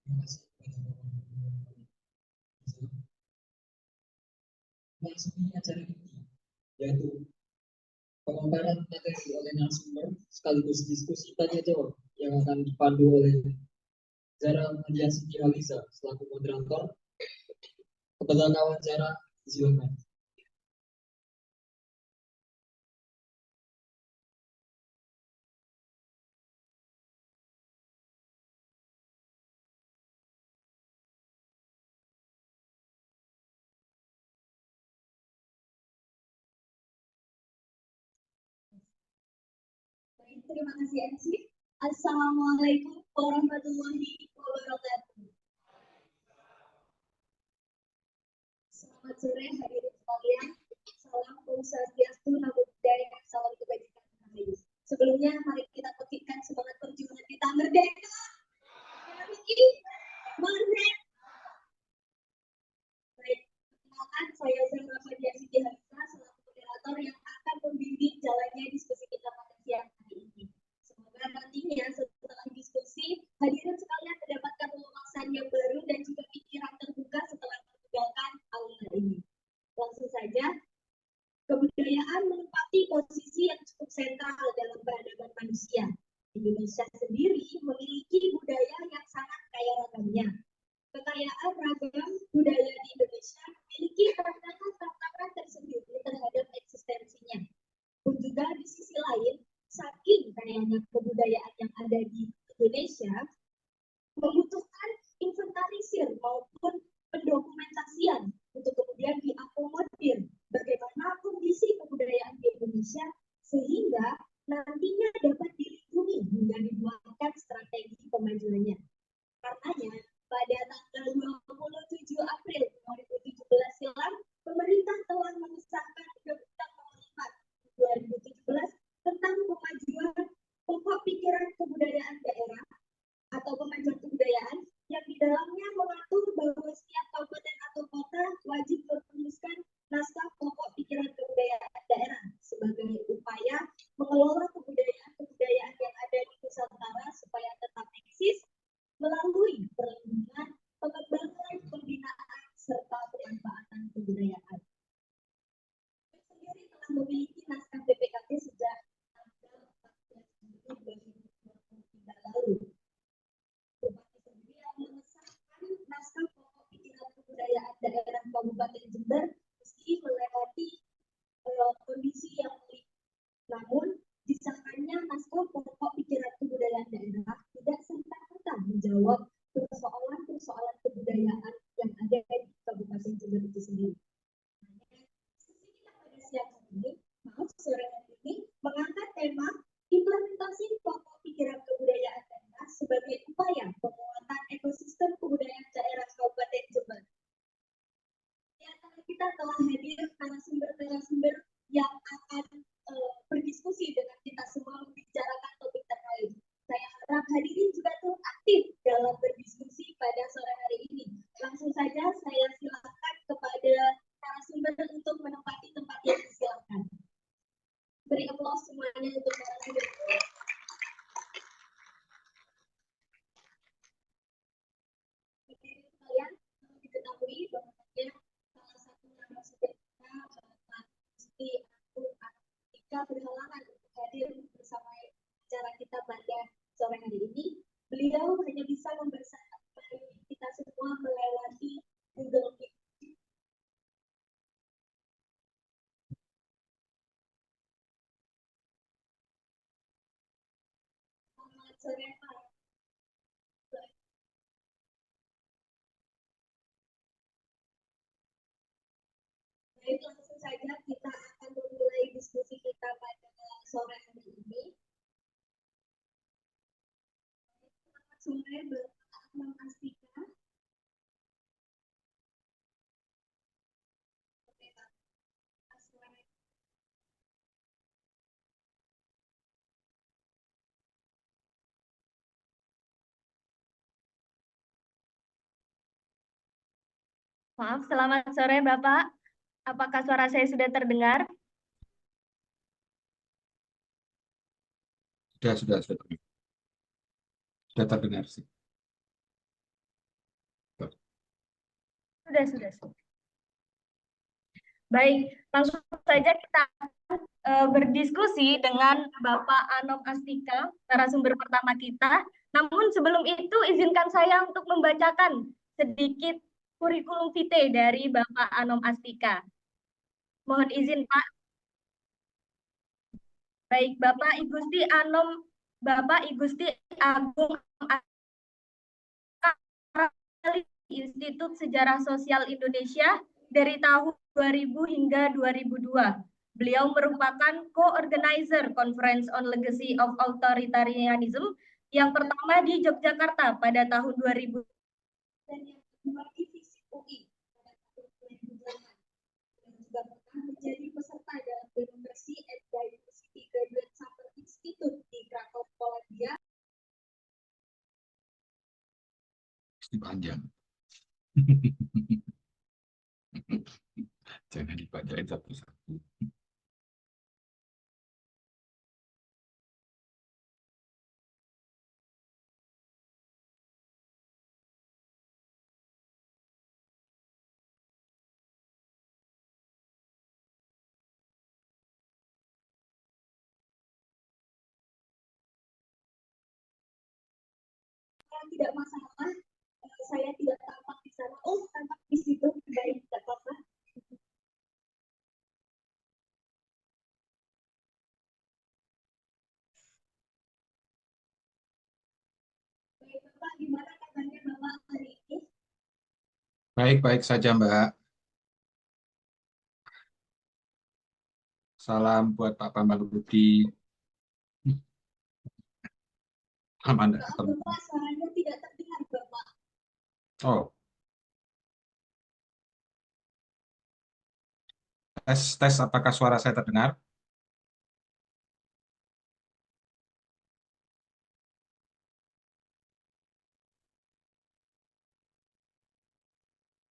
Terima kasih kepada Bapak Guru yang memasuki acara ini, yaitu pemaparan materi oleh narasumber sekaligus diskusi tanya jawab yang akan dipandu oleh Zara Maria Siti Aliza selaku moderator. Kepada kawan Zara, silakan. Terima kasih MC. Assalamualaikum warahmatullahi wabarakatuh. Selamat sore hadirin sekalian. Salam Om Swastiastu, Namo Buddhaya, salam kebajikan rahayu. Sebelumnya mari kita petikan semangat perjuangan kita merdeka. Merdeka. Baik, perkenalkan saya Zara Maria Siti Aliza selaku moderator yang akan membimbing jalannya diskusi kita pada siang hari ini. Semoga nantinya setelah diskusi hadirin sekalian mendapatkan wawasan yang baru dan juga pikiran terbuka setelah meninggalkan aula ini. Langsung saja, kebudayaan menempati posisi yang cukup sentral dalam peradaban manusia. Indonesia sendiri memiliki budaya yang sangat kaya ragamnya. Kekayaan ragam budaya di Indonesia memiliki tantangan tersendiri terhadap eksistensinya. Pun juga di sisi lain, saking kayanya kebudayaan yang ada di Indonesia, membutuhkan inventarisir maupun pendokumentasian untuk kemudian diakomodir bagaimana kondisi kebudayaan di Indonesia sehingga nantinya dapat dilindungi hingga dibuatkan strategi pemajuannya. Karenanya, pada tanggal 27 April 2017 silam, pemerintah telah mengesahkan Undang-Undang Nomor 4 2017 tentang pemajuan pokok pikiran kebudayaan daerah atau pemajuan kebudayaan yang di dalamnya mengatur bahwa setiap kabupaten atau kota wajib merumuskan naskah pokok pikiran kebudayaan daerah sebagai upaya mengelola kebudayaan yang ada di Nusantara supaya tetap eksis melalui perlindungan, pengembangan, pembinaan, serta pemanfaatan kebudayaan. Saya sendiri telah memiliki naskah BPKT sejak tanggal 14 Juli 2023 lalu. Bupati sendiri yang mengesahkan naskah pokok pikiran kebudayaan daerah Kabupaten Jember meski melewati kondisi yang sulit. Namun, disahkannya naskah pokok pikiran kebudayaan daerah tidak serta-merta menjawab persoalan-persoalan kebudayaan yang ada di Kabupaten Jember itu sendiri. Sesi kita pada siang hari ini, sore hari ini, mengangkat tema implementasi pokok pikiran kebudayaan daerah sebagai upaya penguatan ekosistem kebudayaan daerah Kabupaten Jember. Di antara kita telah hadir narasumber-narasumber yang akan berdiskusi dengan kita semua membicarakan topik terkait. Saya harap hadirin juga turut aktif dalam berdiskusi pada sore hari ini. Langsung saja saya silakan kepada narasumber untuk menempati tempat yang disilakan. Beri aplaus semuanya untuk narasumber. Hadirin sekalian, diketahui bahwa salah satu narasumber kita Gusti Atika berhalangan untuk hadir bersama acara kita pada sore hari ini. Beliau hanya bisa membersamai kita semua melewati Google Meet. Selamat sore, Pak. Baik, langsung saja kita akan memulai diskusi kita pada sore hari ini. Selamat sore, Bapak Akmal Astika. Oke, Pak. Maaf, selamat sore Bapak. Apakah suara saya sudah terdengar? Sudah terdengar sih. Sudah. Baik, langsung saja kita berdiskusi dengan Bapak Anom Astika, narasumber pertama kita. Namun sebelum itu izinkan saya untuk membacakan sedikit kurikulum vitae dari Bapak Anom Astika. Mohon izin, Pak. Baik, Bapak Igusti Agung Institut Sejarah Sosial Indonesia dari tahun 2000 hingga 2002. Beliau merupakan co-organizer Conference on Legacy of Authoritarianism yang pertama di Yogyakarta pada tahun 2000 dan yang kedua di FISIP UI pada tahun 2008. Dan juga pernah menjadi peserta dalam Democracy and Diversity Graduate Summer Institute di Krakow, Polandia. Panjang. Jangan dibacain satu-satu. Tidak masalah, saya tidak tampak di sana. Oh, tampak di situ. Baik, tidak apa-apa. Baik, Bapak, gimana kabarnya Bapak hari ini? Baik-baik saja, Mbak. Salam buat Pak Bambang Rudi. Lama Anda ketemu. Bapak, suaranya tidak terdengar, Bapak. Oh. Tes, apakah suara saya terdengar?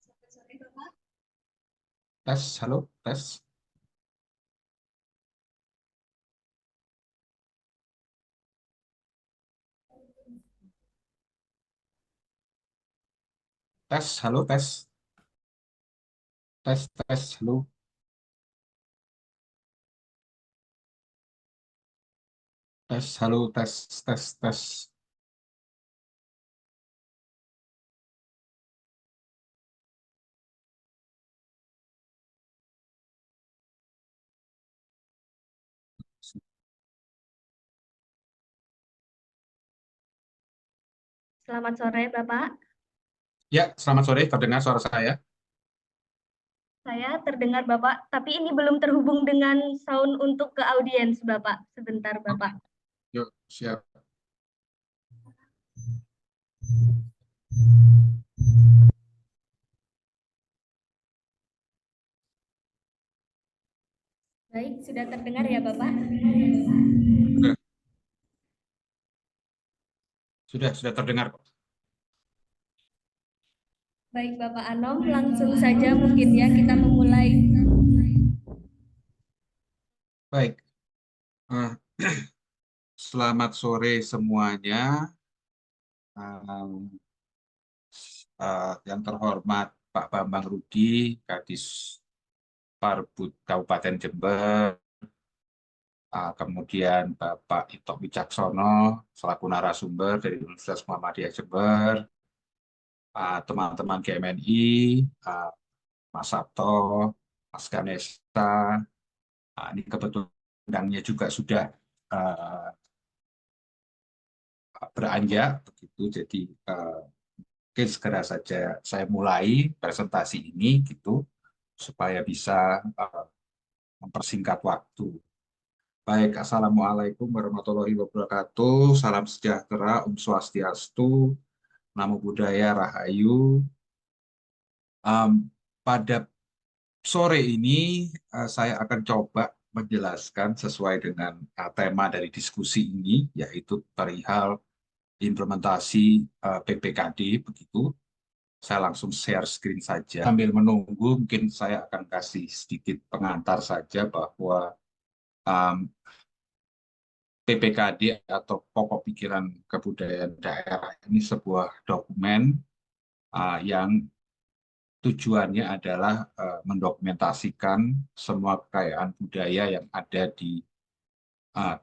Selamat sore, Bapak. Tes, halo, tes. Tes, halo, tes. Tes, halo. Tes, halo, tes. Selamat sore, Bapak. Ya, selamat sore. Terdengar suara saya? Saya terdengar Bapak, tapi ini belum terhubung dengan sound untuk ke audiens Bapak. Sebentar, Bapak. Yuk, siap. Baik, sudah terdengar ya Bapak? Sudah terdengar. Baik Bapak Anom, langsung saja mungkin ya kita memulai. Baik. Selamat sore semuanya. Yang terhormat Pak Bambang Rudi, Kadis Parbud Kabupaten Jember, kemudian Bapak Ito Wicaksono selaku narasumber dari Universitas Muhammadiyah Jember, teman-teman GMNI, Mas Sabto, Mas Ganesa, ini kebetulan undangnya juga sudah beranjak begitu, jadi mungkin segera saja saya mulai presentasi ini gitu supaya bisa mempersingkat waktu. Baik, Assalamualaikum warahmatullahi wabarakatuh. Salam sejahtera, Om Swastiastu, Namo Buddhaya, Rahayu. Pada sore ini saya akan coba menjelaskan sesuai dengan tema dari diskusi ini, yaitu perihal implementasi PPKD begitu. Saya langsung share screen saja. Sambil menunggu, mungkin saya akan kasih sedikit pengantar saja bahwa PPKD atau Pokok Pikiran Kebudayaan Daerah ini sebuah dokumen yang tujuannya adalah mendokumentasikan semua kekayaan budaya yang ada di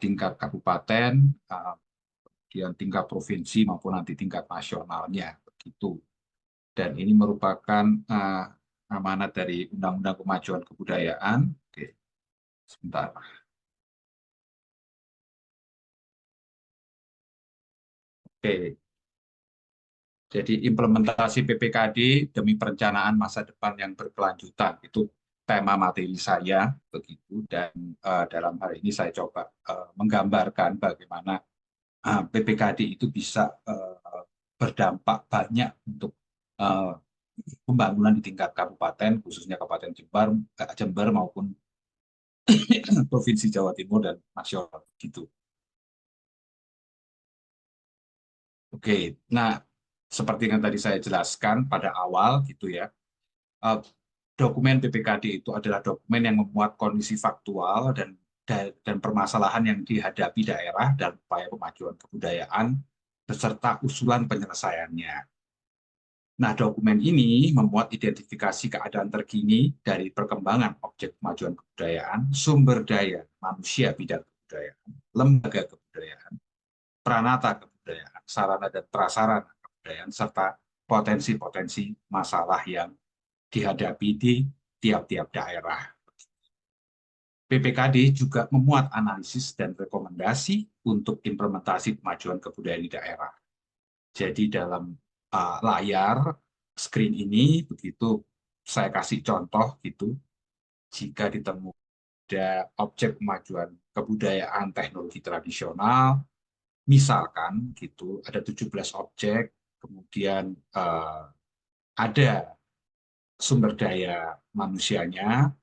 tingkat kabupaten, kemudian tingkat provinsi maupun nanti tingkat nasionalnya begitu. Dan ini merupakan amanat dari Undang-Undang Kemajuan Kebudayaan. Oke, sebentar. Oke. Jadi implementasi PPKD demi perencanaan masa depan yang berkelanjutan itu tema materi saya begitu, dan dalam hal ini saya coba menggambarkan bagaimana PPKD itu bisa berdampak banyak untuk pembangunan di tingkat kabupaten, khususnya Kabupaten Jember maupun Provinsi Jawa Timur dan nasional gitu. Oke, nah seperti yang tadi saya jelaskan pada awal gitu ya, dokumen PPKD itu adalah dokumen yang memuat kondisi faktual dan permasalahan yang dihadapi daerah dan upaya pemajuan kebudayaan beserta usulan penyelesaiannya. Nah, dokumen ini memuat identifikasi keadaan terkini dari perkembangan objek kemajuan kebudayaan, sumber daya manusia bidang kebudayaan, lembaga kebudayaan, peranata kebudayaan, sarana dan prasarana kebudayaan, serta potensi-potensi masalah yang dihadapi di tiap-tiap daerah. PPKD juga memuat analisis dan rekomendasi untuk implementasi kemajuan kebudayaan di daerah. Jadi dalam layar screen ini begitu saya kasih contoh gitu, jika ditemukan ada objek kemajuan kebudayaan teknologi tradisional, misalkan gitu ada 17 objek, kemudian ada sumber daya manusianya,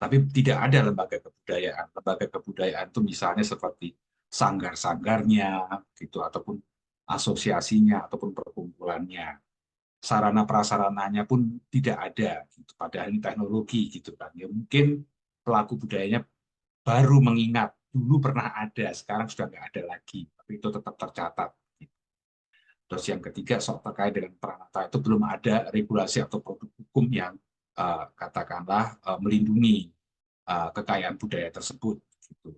tapi tidak ada lembaga kebudayaan. Lembaga kebudayaan itu misalnya seperti sanggar-sanggarnya, gitu, ataupun asosiasinya, ataupun perkumpulannya. Sarana prasarananya pun tidak ada, gitu. Padahal ini teknologi, gitu kan. Ya mungkin pelaku budayanya baru mengingat dulu pernah ada, sekarang sudah nggak ada lagi, tapi itu tetap tercatat. Terus yang ketiga, soal terkait dengan peranata itu belum ada regulasi atau produk hukum yang katakanlah melindungi kekayaan budaya tersebut. Gitu.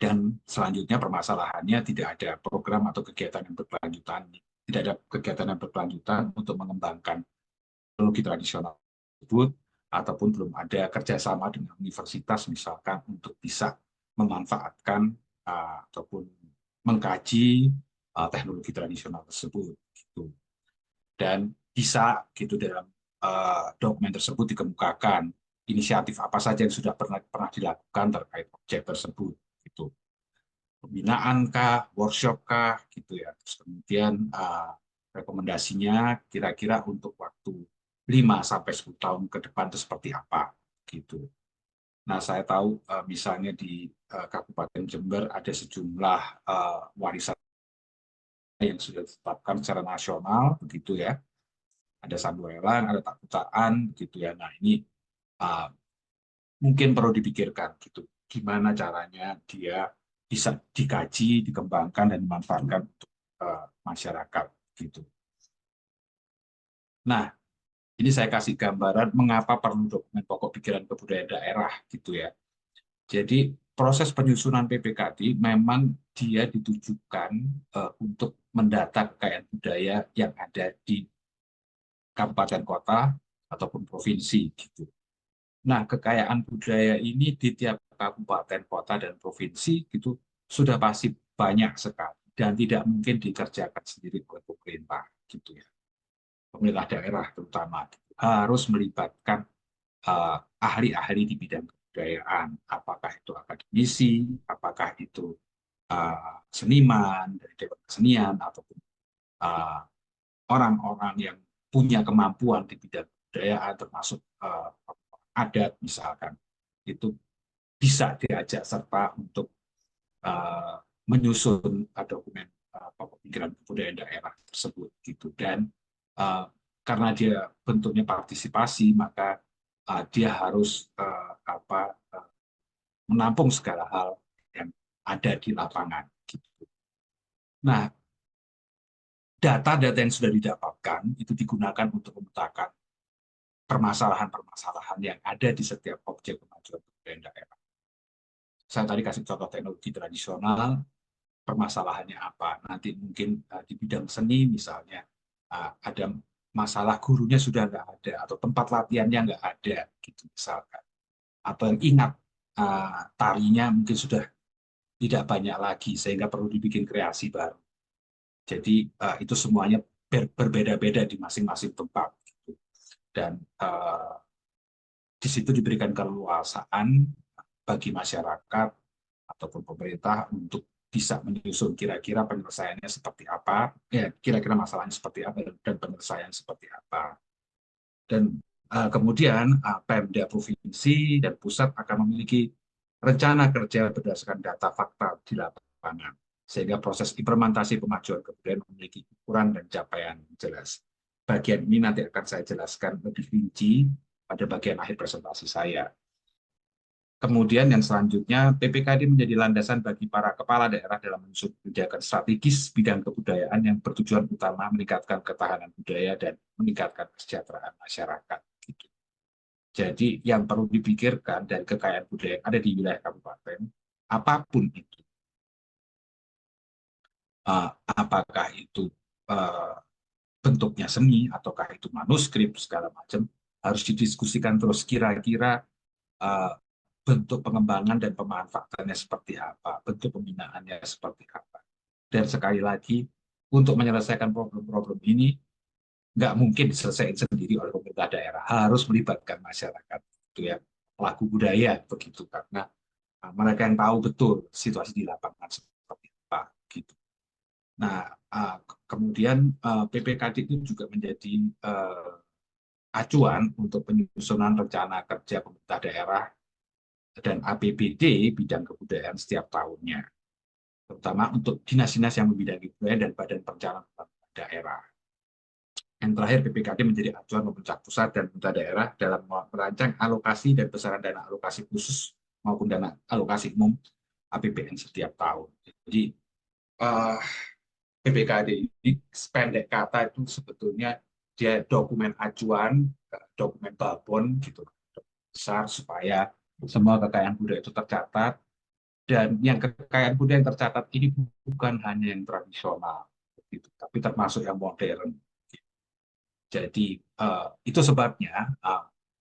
Dan selanjutnya permasalahannya tidak ada program atau kegiatan yang berkelanjutan, tidak ada kegiatan yang berkelanjutan untuk mengembangkan teknologi tradisional tersebut, ataupun belum ada kerjasama dengan universitas misalkan untuk bisa memanfaatkan ataupun mengkaji teknologi tradisional tersebut. Gitu. Dan bisa gitu dalam dokumen tersebut dikemukakan inisiatif apa saja yang sudah pernah dilakukan terkait objek tersebut, gitu. Pembinaan kah, workshop kah, gitu ya. Terus kemudian rekomendasinya kira-kira untuk waktu 5-10 tahun ke depan itu seperti apa, gitu. Nah, saya tahu misalnya di Kabupaten Jember ada sejumlah warisan yang sudah ditetapkan secara nasional, begitu ya. Ada Sanduelan, ada Takutaan, gitu ya. Nah, ini mungkin perlu dipikirkan, gitu. Gimana caranya dia bisa dikaji, dikembangkan, dan dimanfaatkan untuk masyarakat, gitu. Nah, ini saya kasih gambaran mengapa perlu dokumen pokok pikiran kebudayaan daerah, gitu ya. Jadi proses penyusunan PPKD memang dia ditujukan untuk mendata kekayaan budaya yang ada di kabupaten kota ataupun provinsi, gitu. Nah, kekayaan budaya ini di tiap kabupaten kota dan provinsi gitu sudah pasti banyak sekali dan tidak mungkin dikerjakan sendiri oleh pemerintah, gitu ya. Pemerintah daerah terutama gitu, harus melibatkan ahli-ahli di bidang kebudayaan, apakah itu akademisi, apakah itu seniman dari Dewan Kesenian, ataupun orang-orang yang punya kemampuan di bidang kebudayaan, termasuk adat misalkan, itu bisa diajak serta untuk menyusun dokumen pemikiran kebudayaan daerah tersebut, gitu. Dan karena dia bentuknya partisipasi, maka dia harus menampung segala hal yang ada di lapangan, gitu. Nah, data-data yang sudah didapatkan itu digunakan untuk memetakan permasalahan-permasalahan yang ada di setiap objek kemajuan kebudayaan daerah. Saya tadi kasih contoh teknologi tradisional, permasalahannya apa. Nanti mungkin di bidang seni misalnya, ada masalah gurunya sudah nggak ada, atau tempat latihannya nggak ada, gitu misalkan. Atau yang ingat tarinya mungkin sudah tidak banyak lagi, sehingga perlu dibikin kreasi baru. Jadi itu semuanya berbeda-beda di masing-masing tempat. Gitu. Dan di situ diberikan keleluasaan bagi masyarakat ataupun pemerintah untuk bisa menyusun kira-kira penyelesaiannya seperti apa, ya kira-kira masalahnya seperti apa dan penyelesaian seperti apa. Dan kemudian Pemda provinsi dan pusat akan memiliki rencana kerja berdasarkan data fakta di lapangan, sehingga proses implementasi kemajuan kebudayaan memiliki ukuran dan capaian yang jelas. Bagian ini nanti akan saya jelaskan lebih rinci pada bagian akhir presentasi saya. Kemudian yang selanjutnya, PPKD menjadi landasan bagi para kepala daerah dalam menyusun kebijakan strategis bidang kebudayaan yang bertujuan utama meningkatkan ketahanan budaya dan meningkatkan kesejahteraan masyarakat. Gitu. Jadi yang perlu dipikirkan dari kekayaan budaya yang ada di wilayah kabupaten, apapun itu, apakah itu bentuknya seni, ataukah itu manuskrip, segala macam, harus didiskusikan terus kira-kira bentuk pengembangan dan pemanfaatannya seperti apa, bentuk pembinaannya seperti apa. Dan sekali lagi, untuk menyelesaikan problem-problem ini, nggak mungkin diselesaikan sendiri oleh pemerintah daerah, harus melibatkan masyarakat, gitu ya, pelaku budaya begitu, karena mereka yang tahu betul situasi di lapangan seperti apa, gitu. Nah, kemudian PPKD itu juga menjadi acuan untuk penyusunan rencana kerja pemerintah daerah dan APBD bidang kebudayaan setiap tahunnya, terutama untuk dinas-dinas yang membidangi budaya dan badan perencanaan daerah. Yang terakhir, PPKD menjadi acuan pemerintah pusat dan pemerintah daerah dalam merancang alokasi dan besaran dana alokasi khusus maupun dana alokasi umum APBN setiap tahun. Jadi PPKD ini sependek kata itu sebetulnya dia dokumen acuan, dokumen babon gitu besar supaya semua kekayaan budaya itu tercatat. Dan yang kekayaan budaya yang tercatat ini bukan hanya yang tradisional, gitu, tapi termasuk yang modern. Jadi itu sebabnya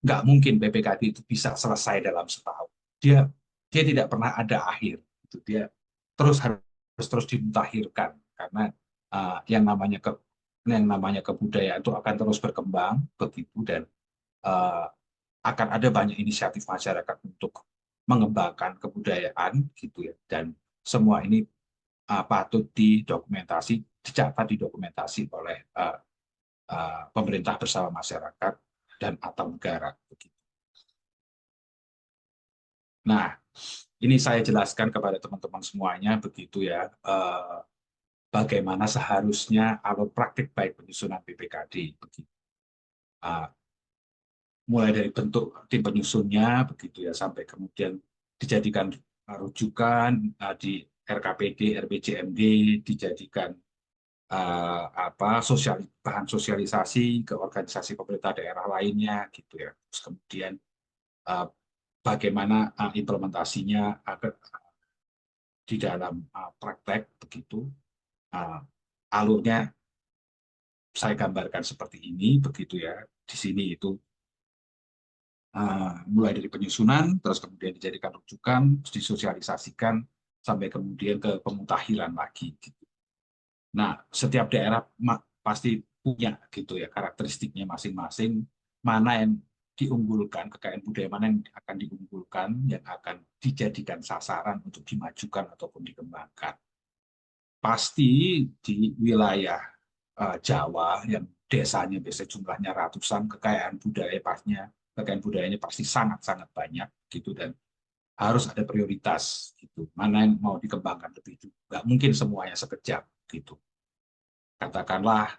nggak mungkin PPKD itu bisa selesai dalam setahun. Dia tidak pernah ada akhir. Gitu. Dia harus terus dimutakhirkan karena yang namanya kebudayaan itu akan terus berkembang begitu, dan akan ada banyak inisiatif masyarakat untuk mengembangkan kebudayaan gitu ya, dan semua ini patut dicatat didokumentasi oleh pemerintah bersama masyarakat dan atau negara. Nah, ini saya jelaskan kepada teman-teman semuanya begitu ya, bagaimana seharusnya alur praktik baik penyusunan PPKD. Mulai dari bentuk tim penyusunnya begitu ya, sampai kemudian dijadikan rujukan di RKPD, RPJMD, dijadikan bahan sosialisasi ke organisasi pemerintah daerah lainnya gitu ya. Terus kemudian bagaimana implementasinya agar di dalam praktek begitu. Alurnya saya gambarkan seperti ini begitu ya. Di sini itu mulai dari penyusunan, terus kemudian dijadikan rujukan, disosialisasikan sampai kemudian ke pemutakhiran lagi. Gitu. Nah, setiap daerah pasti punya gitu ya karakteristiknya masing-masing, mana yang diunggulkan, kekayaan budaya mana yang akan diunggulkan, yang akan dijadikan sasaran untuk dimajukan ataupun dikembangkan. Pasti di wilayah Jawa yang desanya biasanya jumlahnya ratusan, kekayaan budayanya pasti sangat-sangat banyak gitu, dan harus ada prioritas gitu. Mana yang mau dikembangkan lebih juga. Mungkin semuanya sekejap gitu. Katakanlah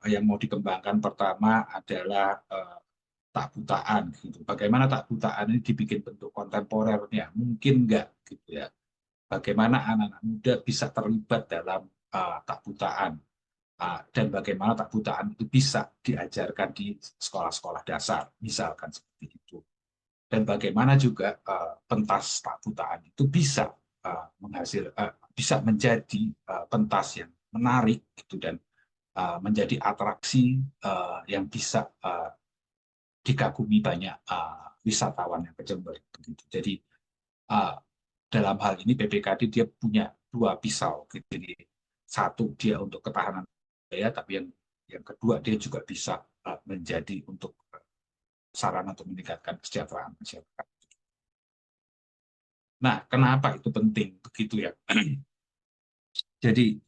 yang mau dikembangkan pertama adalah tak butaan gitu. Bagaimana tak butaan ini dibikin bentuk kontemporernya? Mungkin enggak gitu ya. Bagaimana anak-anak muda bisa terlibat dalam tak butaan dan bagaimana tak butaan itu bisa diajarkan di sekolah-sekolah dasar, misalkan seperti itu. Dan bagaimana juga pentas tak butaan itu bisa bisa menjadi pentas yang menarik gitu dan menjadi atraksi yang bisa dikagumi banyak wisatawan yang ke Jember begitu. Jadi dalam hal ini PPKD dia punya dua pisau gitu. Jadi satu dia untuk ketahanan budaya, tapi yang kedua dia juga bisa menjadi untuk sarana untuk meningkatkan kesejahteraan masyarakat. Nah, kenapa itu penting begitu ya? Jadi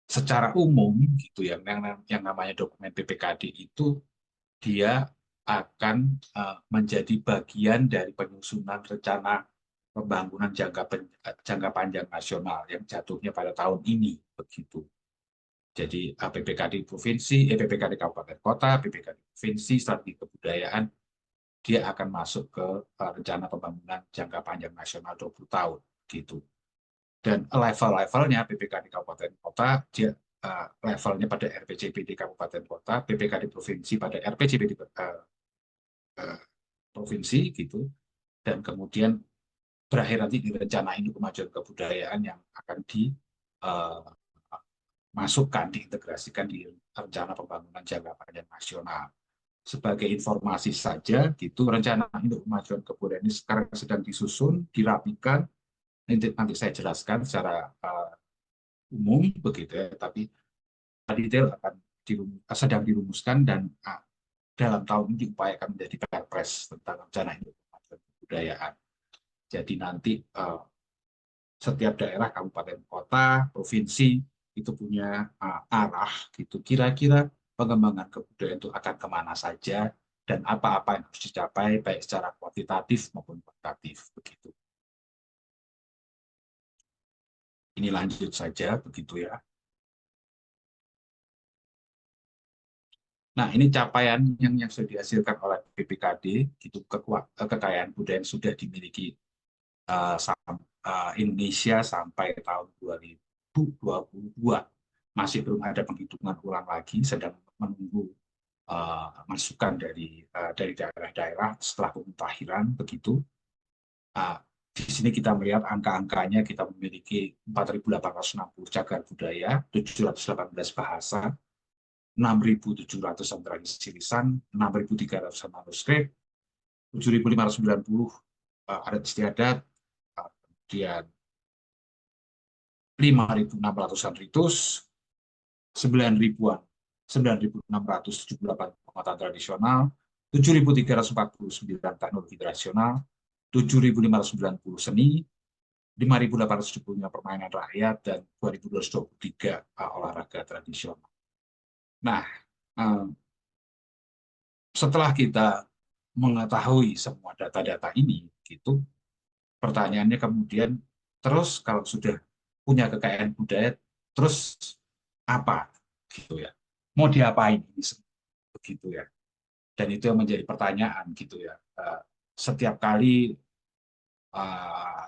secara umum gitu ya, yang namanya dokumen PPKD itu dia akan menjadi bagian dari penyusunan rencana pembangunan jangka panjang nasional yang jatuhnya pada tahun ini begitu. Jadi PPKD provinsi, PPKD kabupaten kota, PPKD provinsi, strategi kebudayaan, dia akan masuk ke rencana pembangunan jangka panjang nasional 20 tahun gitu. Dan level-levelnya PPKD kabupaten kota dia levelnya pada RPJPD kabupaten kota, PPKD provinsi pada RPJPD provinsi gitu, dan kemudian berakhir nanti di rencana induk kemajuan kebudayaan yang akan dimasukkan, diintegrasikan di rencana pembangunan jangka panjang nasional. Sebagai informasi saja, gitu rencana induk kemajuan kebudayaan ini sekarang sedang disusun, dirapikan. Nanti saya jelaskan secara umum begitu ya, tapi detail akan sedang dirumuskan dan dalam tahun ini diupayakan menjadi Perpres tentang rencana induk kemajuan kebudayaan. Jadi nanti setiap daerah, kabupaten, kota, provinsi itu punya arah gitu. Kira-kira pengembangan kebudayaan itu akan kemana saja dan apa-apa yang harus dicapai baik secara kuantitatif maupun kualitatif begitu. Ini lanjut saja begitu ya. Nah, ini capaian yang sudah dihasilkan oleh PPKD, gitu, kekayaan budaya yang sudah dimiliki Indonesia sampai tahun 2022. Masih belum ada penghitungan ulang lagi, sedang menunggu masukan dari daerah-daerah setelah pemutakhiran begitu. Di sini kita melihat angka-angkanya, kita memiliki 4.860 cagar budaya, 718 bahasa, 6.700 tradisi lisan, 6.300 manuskrip, 7.590 adat istiadat, kemudian 5.600-an ritus, 9.678 penguatan tradisional, 7.349 teknologi tradisional, 7.590 seni, 5.875 permainan rakyat, dan 2.223 olahraga tradisional. Nah, setelah kita mengetahui semua data-data ini, gitu, pertanyaannya kemudian, terus kalau sudah punya kekayaan budaya, terus apa, gitu ya? Mau diapain ini, begitu ya? Dan itu yang menjadi pertanyaan, gitu ya. Setiap kali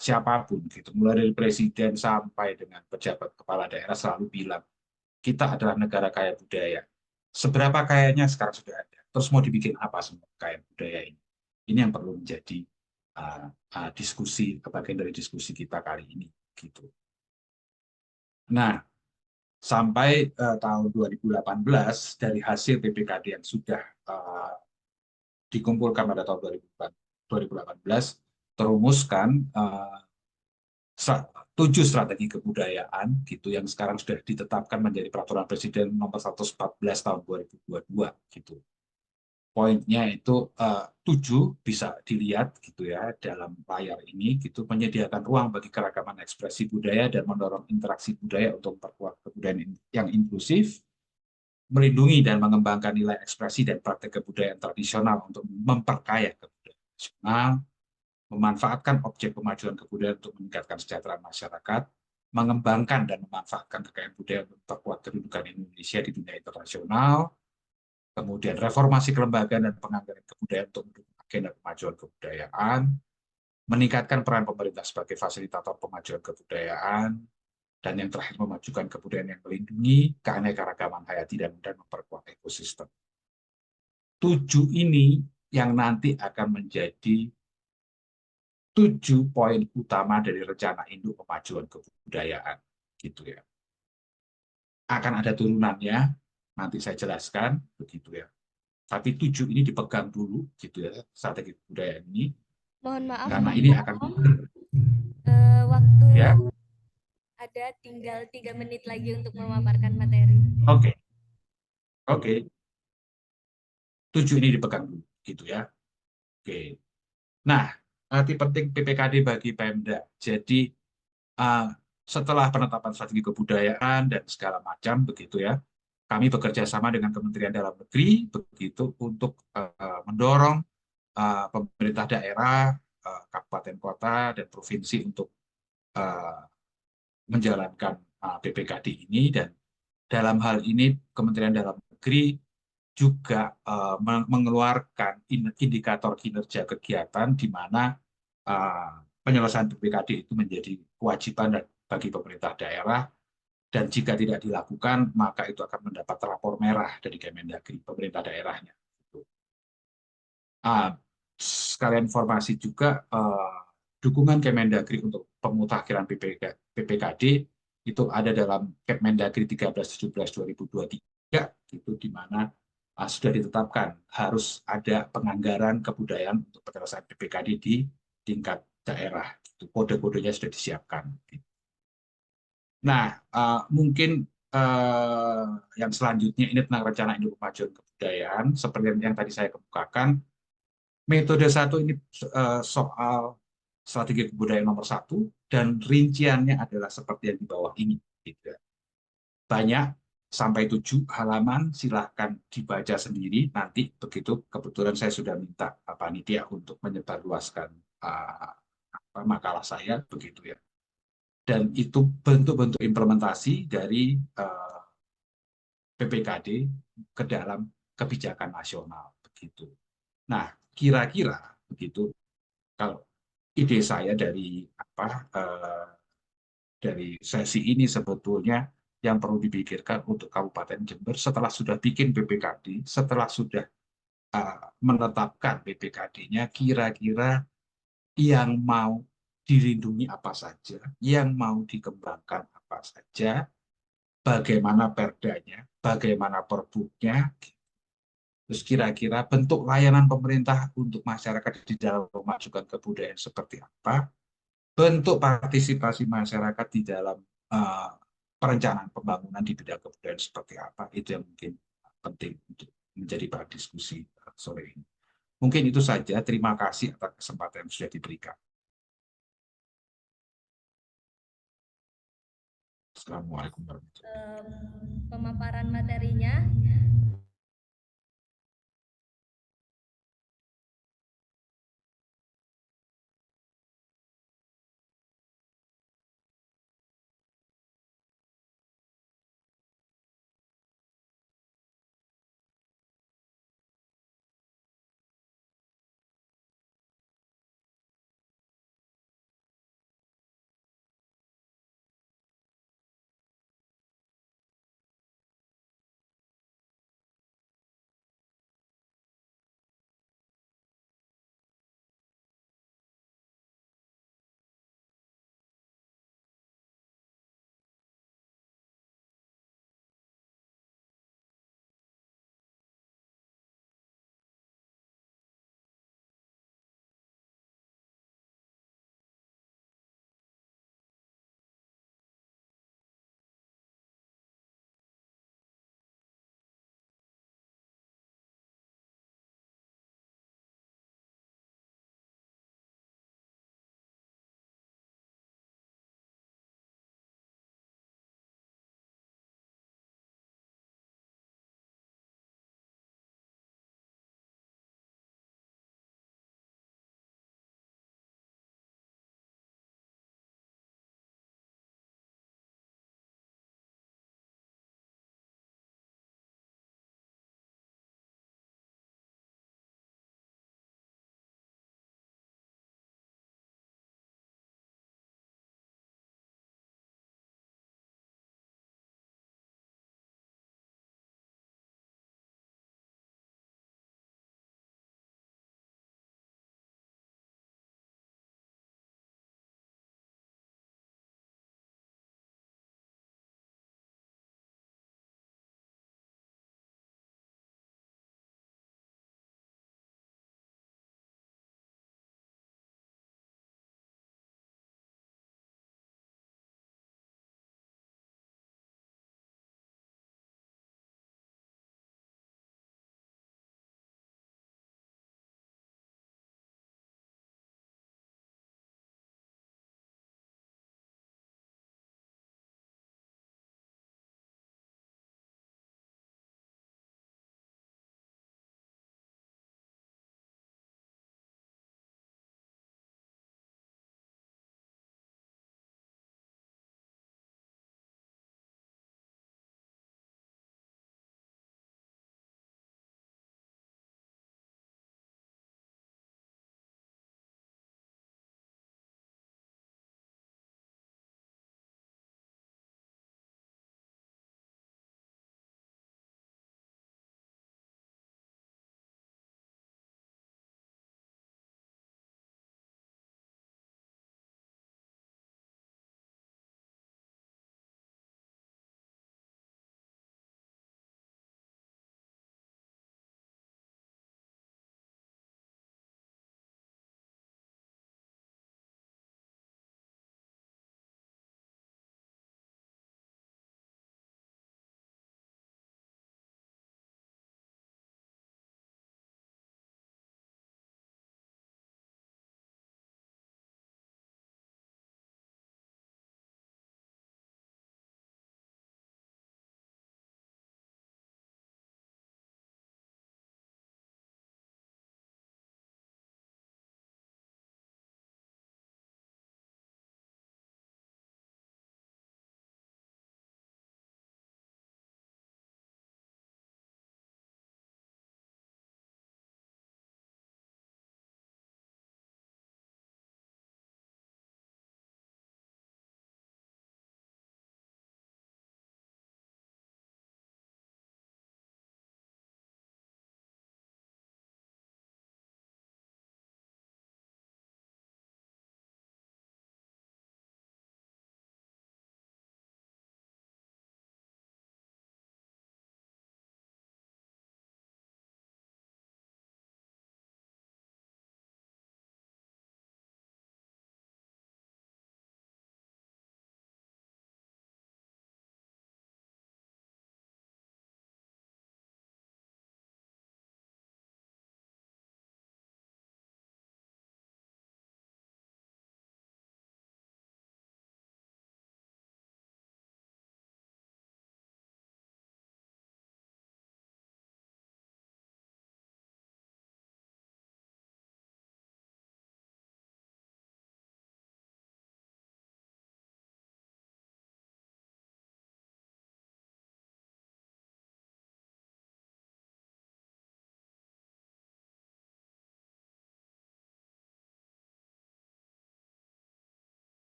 siapapun, gitu, mulai dari presiden sampai dengan pejabat kepala daerah selalu bilang, kita adalah negara kaya budaya. Seberapa kayanya sekarang sudah ada. Terus mau dibikin apa semua kekayaan budaya ini? Ini yang perlu menjadi diskusi, bagian dari diskusi kita kali ini. Gitu. Nah, sampai tahun 2018 dari hasil PPKD yang sudah dikumpulkan pada tahun 2018, terumuskan 7 strategi kebudayaan gitu yang sekarang sudah ditetapkan menjadi peraturan presiden nomor 114 tahun 2022 gitu. Poinnya itu 7 bisa dilihat gitu ya dalam layar ini gitu, menyediakan ruang bagi keragaman ekspresi budaya dan mendorong interaksi budaya untuk memperkuat kebudayaan yang inklusif, melindungi dan mengembangkan nilai ekspresi dan praktek kebudayaan tradisional untuk memperkaya kebudayaan nasional, memanfaatkan objek kemajuan kebudayaan untuk meningkatkan kesejahteraan masyarakat, mengembangkan dan memanfaatkan kekayaan budaya untuk memperkuat kedudukan Indonesia di dunia internasional, kemudian reformasi kelembagaan dan penganggaran kebudayaan untuk mendukung agenda kemajuan kebudayaan, meningkatkan peran pemerintah sebagai fasilitator pemajuan kebudayaan, dan yang terakhir memajukan kebudayaan yang melindungi keanekaragaman hayati dan memperkuat ekosistem. 7 ini yang nanti akan menjadi 7 poin utama dari rencana induk pemajuan kebudayaan, gitu ya. Akan ada turunannya, nanti saya jelaskan, begitu ya. Tapi 7 ini dipegang dulu, gitu ya, strategi kebudayaan ini, Mohon maaf, karena ini akan waktu ya. ada tinggal 3 menit lagi untuk memaparkan materi. Oke, oke. 7 ini dipegang dulu, gitu ya. Oke. Nah, arti penting PPKD bagi Pemda. Jadi setelah penetapan strategi kebudayaan dan segala macam begitu ya, kami bekerja sama dengan Kementerian Dalam Negeri begitu untuk mendorong pemerintah daerah, kabupaten kota dan provinsi untuk menjalankan PPKD ini, dan dalam hal ini Kementerian Dalam Negeri juga mengeluarkan indikator kinerja kegiatan di mana penyelesaian PPKD itu menjadi kewajiban bagi pemerintah daerah, dan jika tidak dilakukan maka itu akan mendapat rapor merah dari Kemendagri, pemerintah daerahnya. Sekalian informasi juga, dukungan Kemendagri untuk pemutakhiran PPKD itu ada dalam Kemendagri 1317/2023, itu di mana sudah ditetapkan harus ada penganggaran kebudayaan untuk penyelesaian PPKD di tingkat daerah. Kode-kodenya sudah disiapkan. Nah, mungkin yang selanjutnya ini tentang rencana induk pemajuan kebudayaan. Seperti yang tadi saya kemukakan, metode 1 ini soal strategi kebudayaan nomor 1, dan rinciannya adalah seperti yang di bawah ini. Banyak, sampai 7 halaman, silahkan dibaca sendiri nanti, begitu. Kebetulan saya sudah minta panitia untuk menyebarluaskan makalah saya, begitu ya. Dan itu bentuk-bentuk implementasi dari PPKD ke dalam kebijakan nasional, begitu. Nah, kira-kira begitu, kalau ide saya dari dari sesi ini sebetulnya yang perlu dipikirkan untuk Kabupaten Jember setelah sudah bikin PPKD, setelah sudah menetapkan PPKD-nya, kira-kira yang mau dilindungi apa saja, yang mau dikembangkan apa saja, bagaimana perdanya, bagaimana perbuknya, terus kira-kira bentuk layanan pemerintah untuk masyarakat di dalam memajukan kebudayaan seperti apa, bentuk partisipasi masyarakat di dalam perencanaan pembangunan di bidang kebudayaan seperti apa, itu yang mungkin penting untuk menjadi bahan diskusi sore ini. Mungkin itu saja. Terima kasih atas kesempatan yang sudah diberikan. Assalamualaikum warahmatullahi wabarakatuh. Pemaparan materinya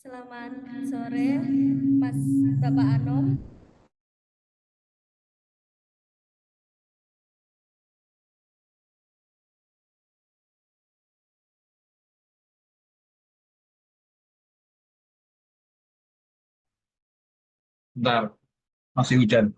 Selamat sore, Mas Bapak Anom. Bentar, masih hujan.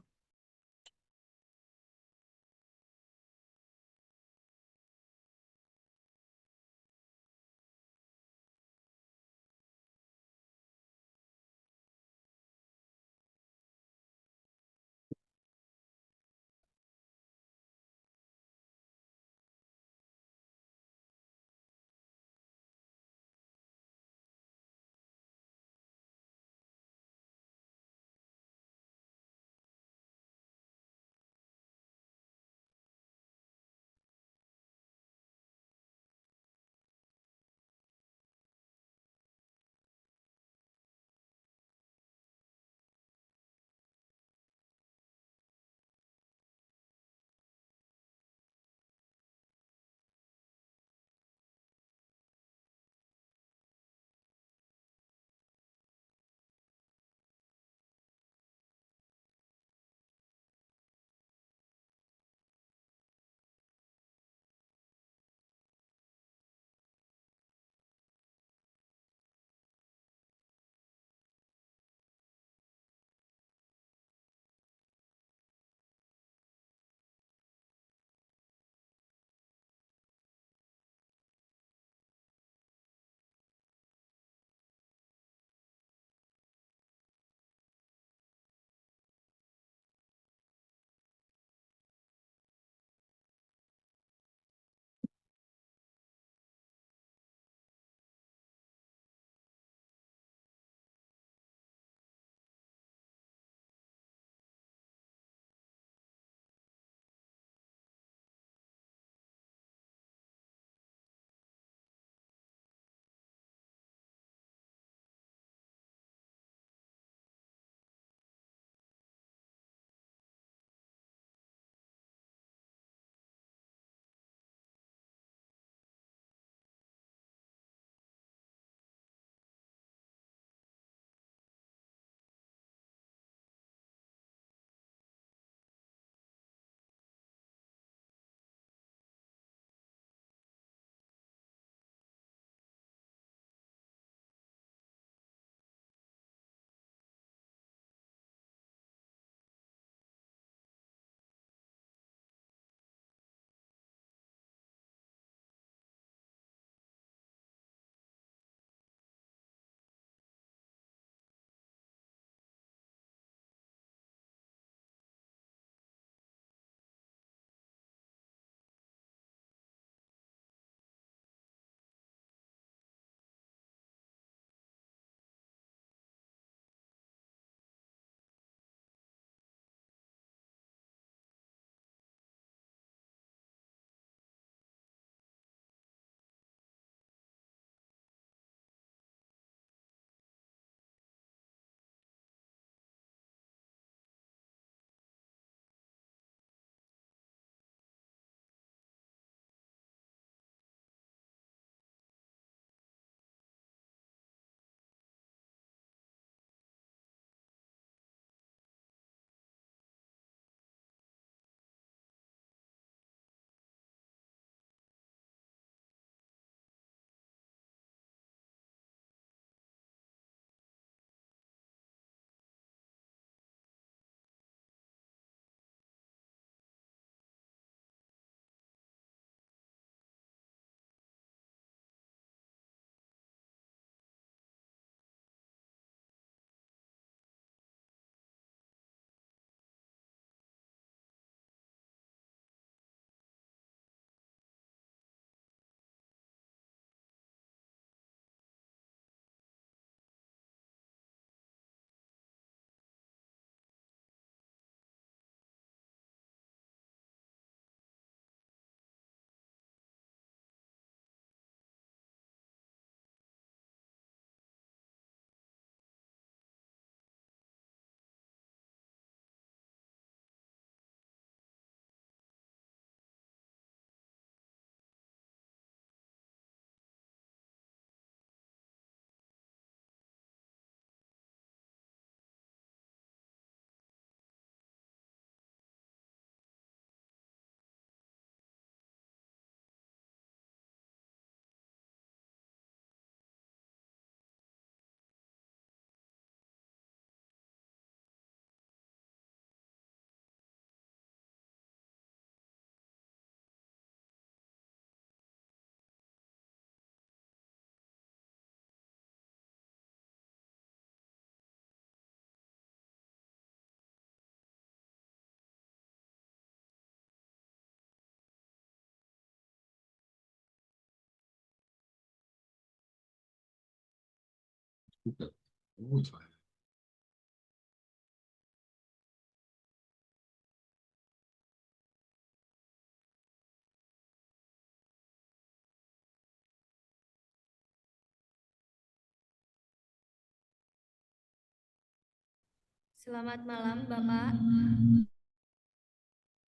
Selamat malam, Bapak.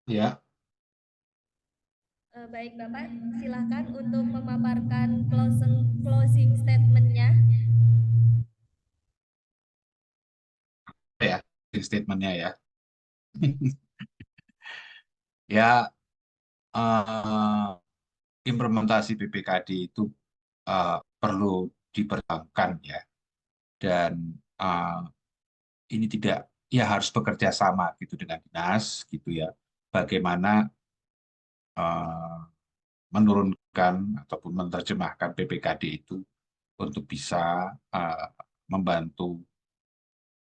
Ya, Baik, Bapak, silakan untuk memaparkan closing statement-nya. ya, statementnya ya. Ya, implementasi PPKD itu perlu dipertahankan ya, dan ini tidak, ya harus bekerja sama gitu dengan dinas gitu ya. Bagaimana eh, menurunkan ataupun menerjemahkan PPKD itu untuk bisa eh, membantu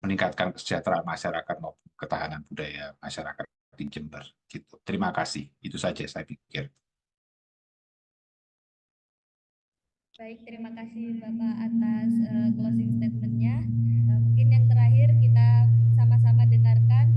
meningkatkan kesejahteraan masyarakat maupun ketahanan budaya masyarakat di Jember gitu. Terima kasih. Itu saja saya pikir. Baik, terima kasih Bapak atas closing statement-nya. Mungkin yang terakhir kita sama-sama dengarkan.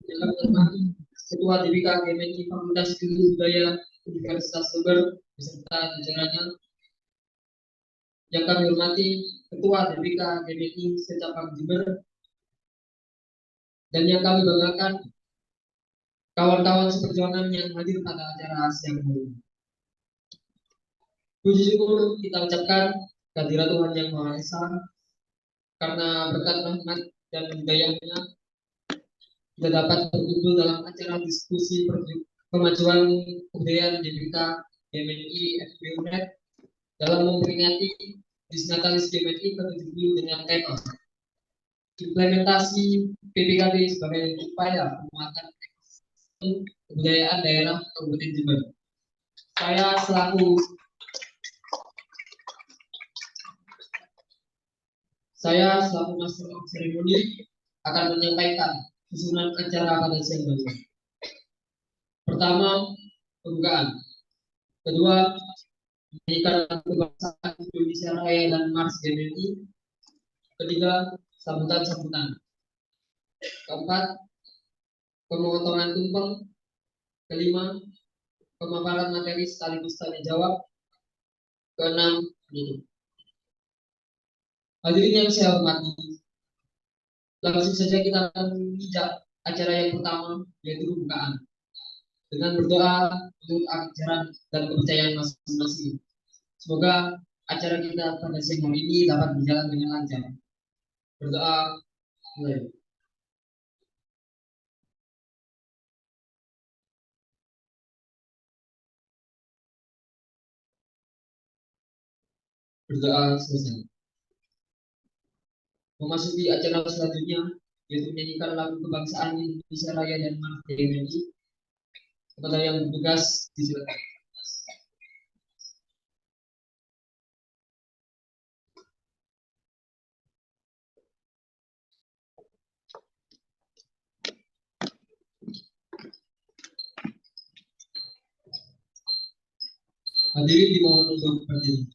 Dalam hormati Ketua DPK GMI Fakultas Ilmu Budaya Universitas Jember beserta jajarannya. Yang kami hormati Ketua DPK GMI Secapang Jember, dan yang kami banggakan kawan-kawan seperjuangan yang hadir pada acara siang hari ini. Puji syukur kita ucapkan kehadirat Tuhan Yang Maha Esa, karena berkat rahmat dan hidayahnya kita dapat berkumpul dalam acara diskusi kemajuan kebudayaan DPK GMI FBUNED dalam memperingati Disnatalis GMI ke-70 dengan tema implementasi PPKD sebagai upaya penguatan kebudayaan daerah Kabupaten Jember. Saya selaku Master of Ceremony akan menyampaikan susunan acara pada siang hari. Pertama, pembukaan. Kedua, menyanyikan kebangsaan Indonesia Raya dan Mars GMI. Ketiga, sambutan-sambutan. Keempat, pemotongan tumpeng. Kelima, pemaparan materi sekaligus tanya jawab. Keenam, penutup. Hadirin yang saya hormati, langsung saja kita akan menginjak acara yang pertama, yaitu pembukaan. dengan berdoa untuk ajaran dan kepercayaan masing-masing. Semoga acara kita pada siang hari ini dapat berjalan dengan lancar. Berdoa mulai. Berdoa selesai. Memasuki acara selanjutnya, yaitu menyanyikan lagu kebangsaan Indonesia Raya dan Merdeka ini. Kepada yang bertugas disilakan. Hadirin dimohon untuk berdiri.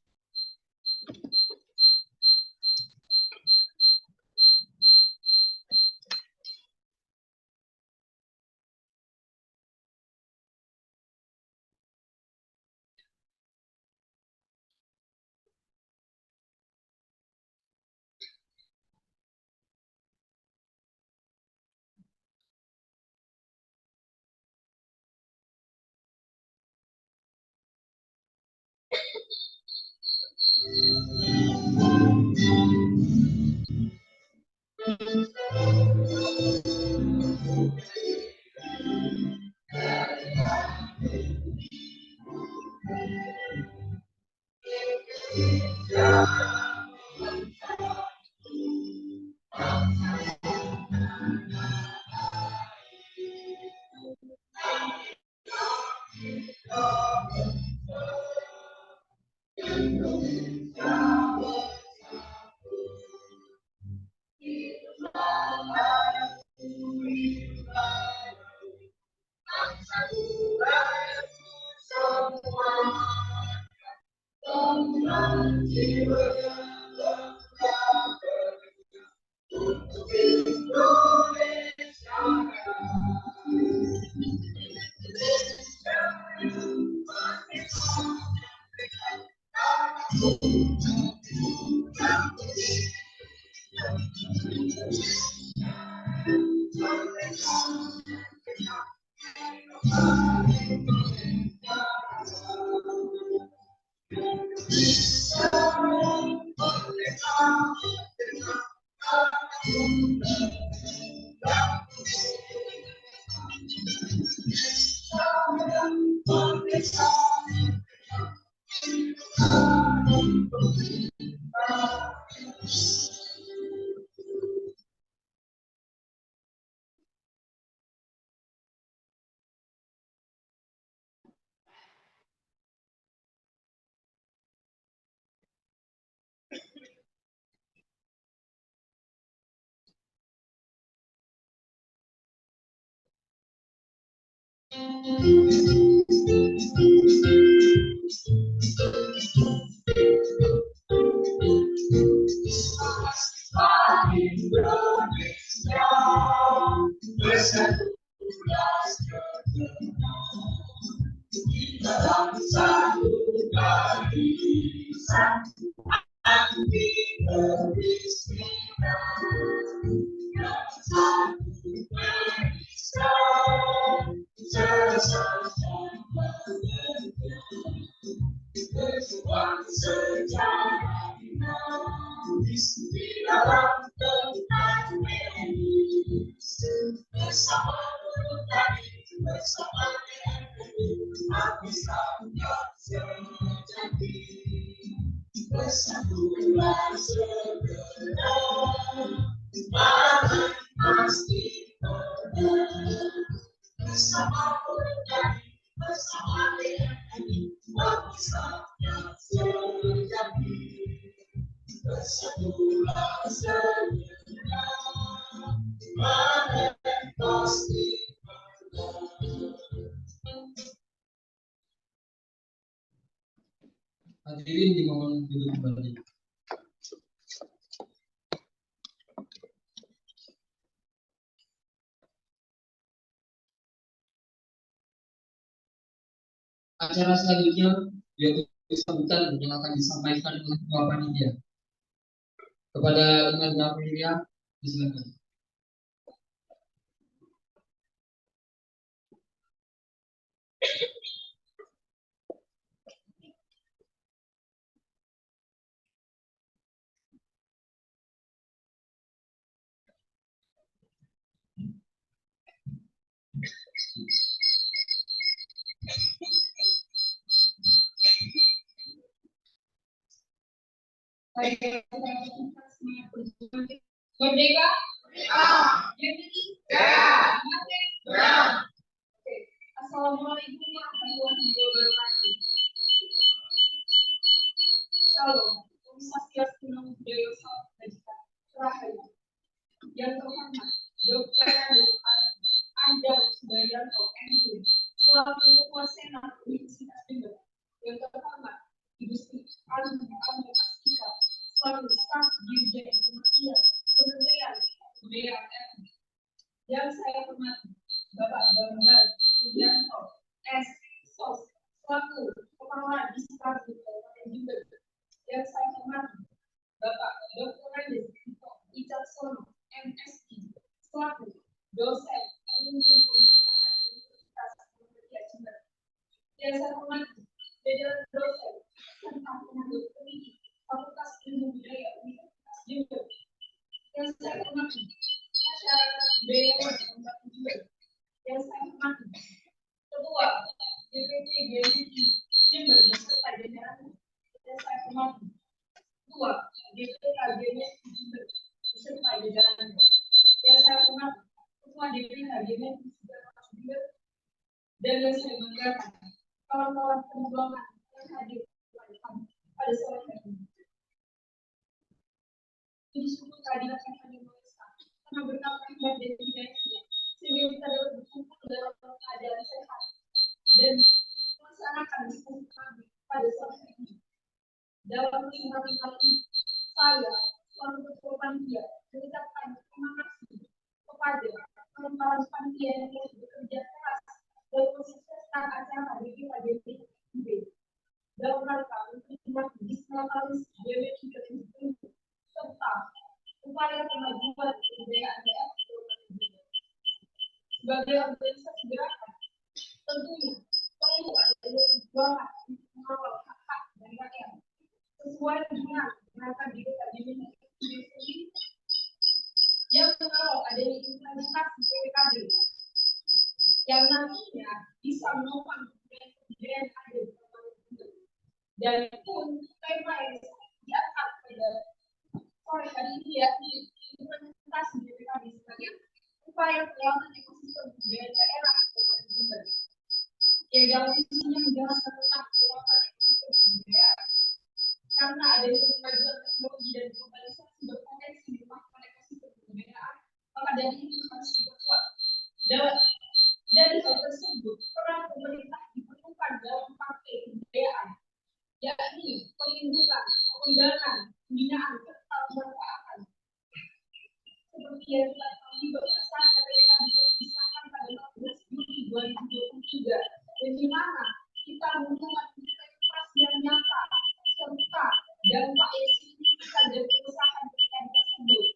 Hadirin dimohon duduk kembali. Acara selanjutnya yaitu sambutan yang akan disampaikan oleh Ketua Panitia. Kepada Iman Gabriela, disilakan. Merdeka? Unity? Oke. Assalamualaikum warahmatullahi wabarakatuh. Shalom. Om Swastiastu, Namo Buddhaya, Salam Kebajikan. Rahayu. Yang terhormat, Dr. Andes Subayanto, MPh, selaku Ketua Senat Universitas Jember. Yang terhormat, Ibu Sri Arum Astika, selaku Staf Dirjen Kementerian Kebudayaan RI. Yang saya hormati, Bapak Bambang Subianto, S.Sos, selaku Kepala Diskardus Kabupaten Jember. Yang saya hormati, Bapak Dr. Andes Wicaksono, MSc, selaku dosen ilmu pemerintahan Universitas Muhammadiyah Jember. Yang saya hormati, jajaran dosen serta tenaga pendidik Fakultas Ilmu Budaya Universitas Jember. Yang saya hormati, masyarakat budaya Kabupaten Jember. Yang saya hormati, Ketua DPC GMI Jember beserta jajarannya. Yang saya hormati, Ketua DPK GMI Jember beserta jajarannya. Yang saya hormati, Ketua DPK GMI Jember, dan yang saya banggakan, kawan-kawan perjuangan yang hadir pada sore hari ini. Ini syukur kehadiran Tuhan Yang Maha Esa, karena berkat rahmat dan hidayahnya, sehingga kita dapat berkumpul dalam keadaan sehat dan melaksanakan diskusi kami pada sore hari ini. Dalam kesempatan kali ini, saya selaku Ketua Panitia mengucapkan terima kasih kepada kawan-kawan panitia yang telah bekerja keras dalam mensukseskan acara BPKJB dalam rangka memperingati Diskardus BWI ke-70 serta upaya kemajuan kebudayaan daerah Kabupaten Jember. Sebagai organisasi gerakan, tentunya perlu adanya perjuangan untuk mengawal hak-hak dan rakyat sesuai dengan rangka BPKJB yang mengawal adanya implementasi PPKB yang nantinya bisa menopang kebudayaan ada di Kabupaten Jember. Dan pun tema yang diangkat pada sore hari ini yakni implementasi BPKB sebagai upaya penguatan ekosistem budaya daerah Kabupaten Jember. Yang dalam isinya menjelaskan tentang penguatan ekosistem budaya. Karena adanya kemajuan teknologi dan globalisasi berpotensi melemahkan ekosistem kebudayaan, maka dari itu harus diperkuat. Dari hal tersebut, peran pemerintah diperlukan dalam paket kebudayaan, yakni perlindungan, pengembangan, pembinaan, serta pemanfaatan. Seperti yang telah kami bahasanya PPKB disahkan pada 14 Juli 2023, dan di mana kita membuat implementasi yang nyata serta dampak yang signifikan dari pengesahan PPKB tersebut.